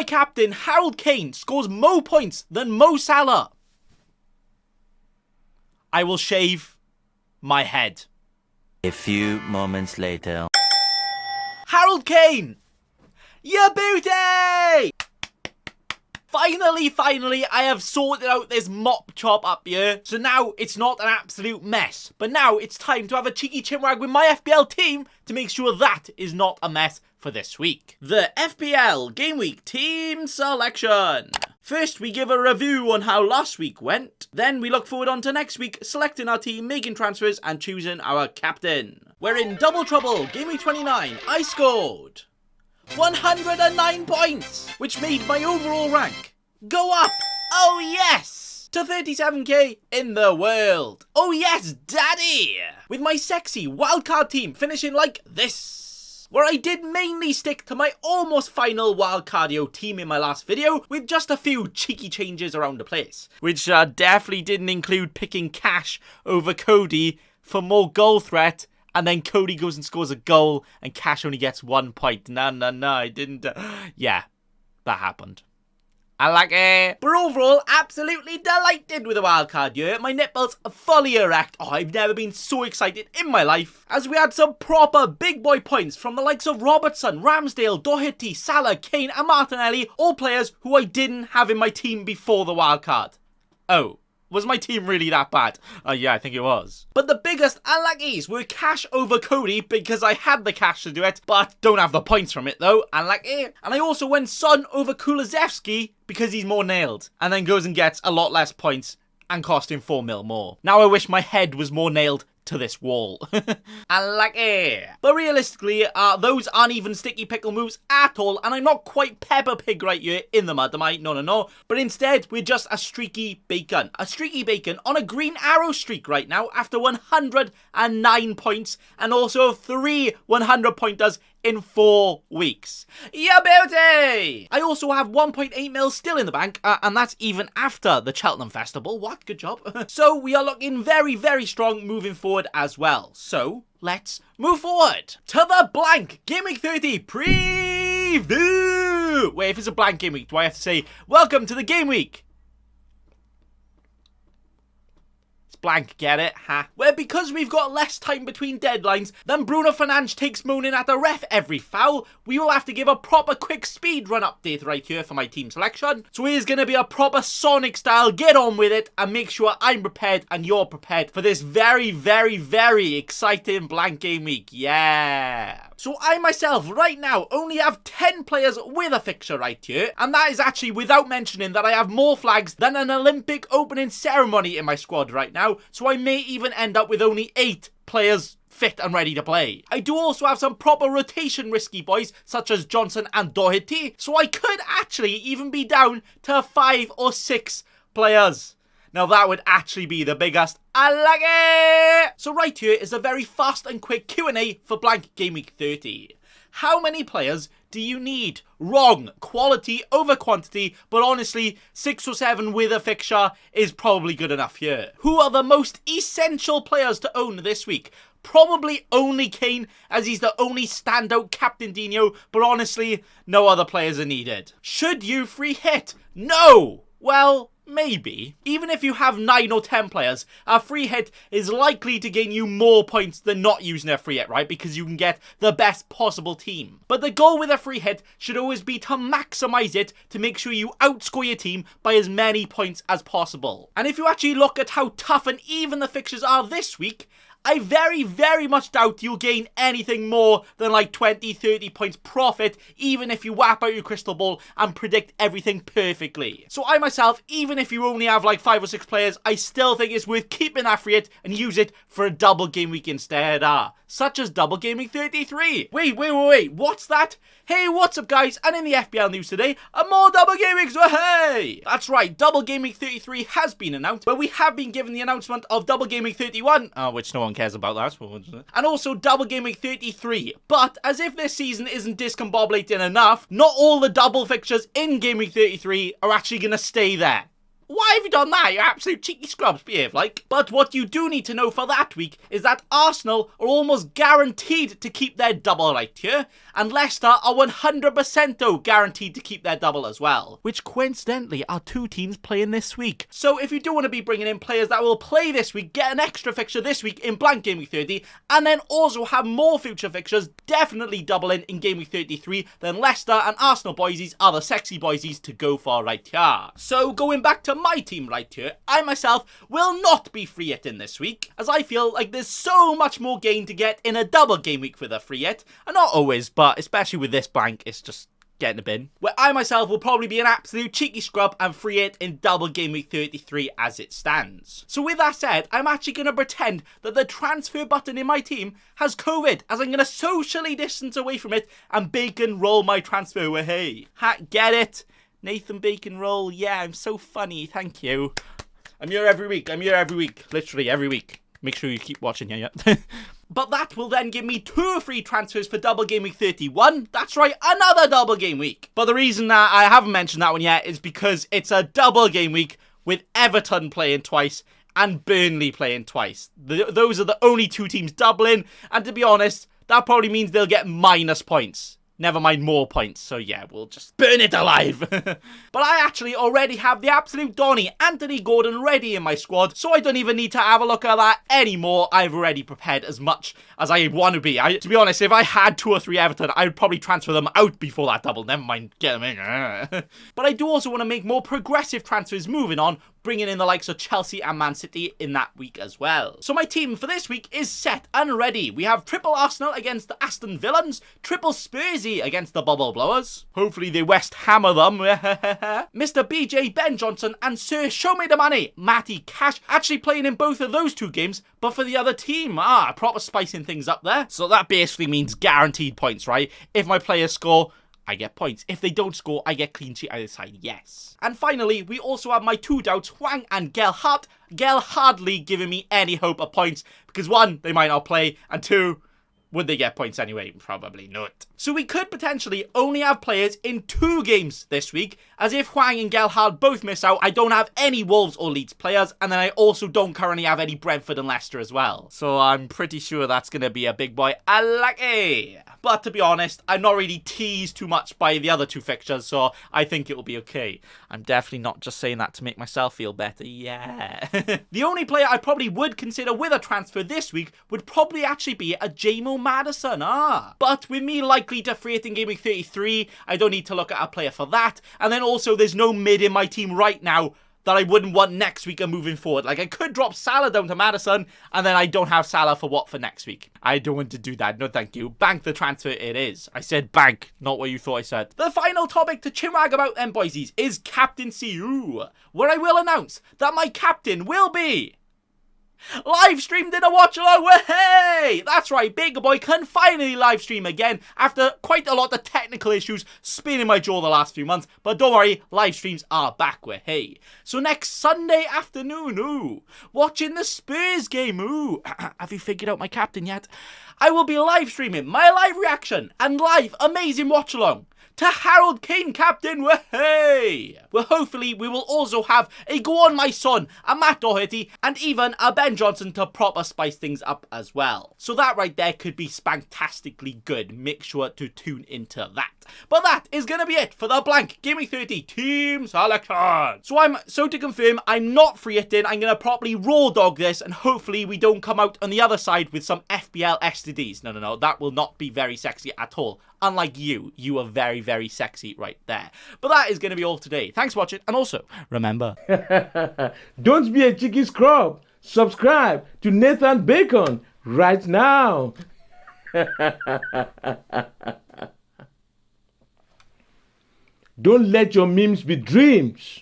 my captain, Harold Kane, scores more points than Mo Salah, I will shave my head. A few moments later. Harold Kane! You beauty! Finally, I have sorted out this mop chop up here, so now it's not an absolute mess. But now it's time to have a cheeky chinwag with my FPL team to make sure that is not a mess for this week. The FPL Gameweek team selection. First, we give a review on how last week went. Then we look forward on to next week, selecting our team, making transfers, and choosing our captain. We're in double trouble. Game week 29, I scored 109 points, which made my overall rank go up, oh yes, to 37k in the world. Oh yes, daddy! With my sexy wildcard team finishing like this, where I did mainly stick to my almost final wildcardio team in my last video, with just a few cheeky changes around the place, which definitely didn't include picking Cash over Cody for more goal threat, and then Cody goes and scores a goal, and Cash only gets 1 point. No, I didn't. Yeah, that happened. I like it. But overall, absolutely delighted with the wildcard year. My nipples are fully erect. Oh, I've never been so excited in my life. As we had some proper big boy points from the likes of Robertson, Ramsdale, Doherty, Salah, Kane, and Martinelli. All players who I didn't have in my team before the wildcard. Oh. Was my team really that bad? Yeah, I think it was. But the biggest unluckies were Cash over Cody because I had the cash to do it, but don't have the points from it though. Unlucky. And I also went Son over Kulusevski because he's more nailed, and then goes and gets a lot less points and cost him 4 mil more. Now I wish my head was more nailed to this wall. Unlucky. But realistically, those aren't even sticky pickle moves at all, and I'm not quite Peppa Pig right here in the mud, am I? No. But instead, we're just a streaky bacon. A streaky bacon on a green arrow streak right now after 109 points, and also 3 100-pointers in 4 weeks. Ya beauty! I also have 1.8 mil still in the bank, and that's even after the Cheltenham Festival. What? Good job. So we are looking very, very strong moving forward as well. So let's move forward to the Blank GW30 preview. Wait, if it's a blank game week, do I have to say, welcome to the game week? Blank, get it? Ha. Where because we've got less time between deadlines than Bruno Fernandes takes moaning at the ref every foul, we will have to give a proper quick speed run update right here for my team selection. So here's going to be a proper Sonic style, get on with it and make sure I'm prepared and you're prepared for this very, very, very exciting blank game week. Yeah. So I myself right now only have 10 players with a fixture right here, and that is actually without mentioning that I have more flags than an Olympic opening ceremony in my squad right now, so I may even end up with only 8 players fit and ready to play. I do also have some proper rotation risky boys such as Johnson and Doherty, so I could actually even be down to 5 or 6 players. Now that would actually be the biggest unlucky! So right here is a very fast and quick Q&A for Blank Game Week 30. How many players do you need? Wrong. Quality over quantity, but honestly, 6 or 7 with a fixture is probably good enough here. Who are the most essential players to own this week? Probably only Kane, as he's the only standout captain Dino, but honestly, no other players are needed. Should you free hit? No! Well, maybe. Even if you have 9 or 10 players, a free hit is likely to gain you more points than not using a free hit, right? Because you can get the best possible team. But the goal with a free hit should always be to maximize it to make sure you outscore your team by as many points as possible. And if you actually look at how tough and even the fixtures are this week, I very, very much doubt you'll gain anything more than like 20, 30 points profit, even if you whap out your crystal ball and predict everything perfectly. So I myself, even if you only have like 5 or 6 players, I still think it's worth keeping that free hit and use it for a double game week instead. Such as double game week 33. Wait, what's that? Hey, what's up guys? And in the FPL news today, more double game weeks, hey! That's right, double game week 33 has been announced, but we have been given the announcement of double game week 31, which no one cares about that, and also double game week 33. But as if this season isn't discombobulating enough, not all the double fixtures in game week 33 are actually going to stay there. Why have you done that? You absolute cheeky scrubs, behave like. But what you do need to know for that week is that Arsenal are almost guaranteed to keep their double right here, and Leicester are 100% though guaranteed to keep their double as well, which coincidentally are two teams playing this week. So if you do want to be bringing in players that will play this week, get an extra fixture this week in Blank GW30, and then also have more future fixtures, definitely doubling in Game Week 33, then Leicester and Arsenal boysies are the sexy boysies to go for right here. So going back to my team right here, I myself will not be free hitting this week, as I feel like there's so much more gain to get in a double game week with a free hit, and not always, but especially with this blank, it's just getting a bin, where I myself will probably be an absolute cheeky scrub and free it in double game week 33 as it stands. So with that said, I'm actually going to pretend that the transfer button in my team has COVID, as I'm going to socially distance away from it and bacon roll my transfer away. Get it? Nathan Bacon Roll, yeah, I'm so funny, thank you. I'm here every week, literally every week. Make sure you keep watching here, yeah. But that will then give me 2 free transfers for double game week 31. That's right, another double game week. But the reason that I haven't mentioned that one yet is because it's a double game week with Everton playing twice and Burnley playing twice. Those are the only 2 teams doubling, and to be honest, that probably means they'll get minus points. Never mind more points, so yeah, we'll just burn it alive. But I actually already have the absolute Donny, Anthony Gordon, ready in my squad, so I don't even need to have a look at that anymore. I've already prepared as much as I want to be. To be honest, if I had 2 or 3 Everton, I would probably transfer them out before that double. Never mind, get them in. But I do also want to make more progressive transfers moving on, bringing in the likes of Chelsea and Man City in that week as well. So my team for this week is set and ready. We have triple Arsenal against the Aston Villans, triple Spursy against the Bubble Blowers. Hopefully they West Hammer them. Mr. BJ Ben Johnson and Sir Show Me the Money, Matty Cash, actually playing in both of those 2 games, but for the other team. Proper spicing things up there. So that basically means guaranteed points, right? If my players score, I get points. If they don't score, I get clean sheet either side, yes. And finally, we also have my 2 doubts, Hwang and Gelhardt. Gel hardly giving me any hope of points, because 1, they might not play, and 2, would they get points anyway? Probably not. So we could potentially only have players in 2 games this week, as if Hwang and Gelhardt both miss out, I don't have any Wolves or Leeds players, and then I also don't currently have any Brentford and Leicester as well. So I'm pretty sure that's going to be a big boy unlucky. But to be honest, I'm not really teased too much by the other 2 fixtures, so I think it will be okay. I'm definitely not just saying that to make myself feel better, yeah. The only player I probably would consider with a transfer this week would probably actually be a J-Mo Madison, But with me likely to free it in Game Week 33, I don't need to look at a player for that. And then also there's no mid in my team right now that I wouldn't want next week and moving forward. Like, I could drop Salah down to Madison, and then I don't have Salah for next week. I don't want to do that. No, thank you. Bank the transfer it is. I said bank, not what you thought I said. The final topic to chinwag about them, boysies, is captaincy, where I will announce that my captain will be live streamed in a watch along. Hey, that's right, Big Boy can finally live stream again after quite a lot of technical issues spinning my jaw the last few months. But don't worry, live streams are back. Hey, so next Sunday afternoon, watching the Spurs game. Have you figured out my captain yet? I will be live streaming my live reaction and live amazing watch along to Harold Kane captain, hey! Well, hopefully we will also have a Go On My Son, a Matt Doherty, and even a Ben Johnson to proper spice things up as well. So that right there could be spantastically good. Make sure to tune into that. But that is going to be it for the Blank GW30 team selection. So to confirm, I'm not free hitting. I'm going to properly raw dog this, and hopefully we don't come out on the other side with some FPL STDs. No, that will not be very sexy at all. Unlike you are very, very sexy right there. But that is going to be all today. Thanks for watching, and also, remember, don't be a cheeky scrub. Subscribe to Nathan Bacon right now. Don't let your memes be dreams.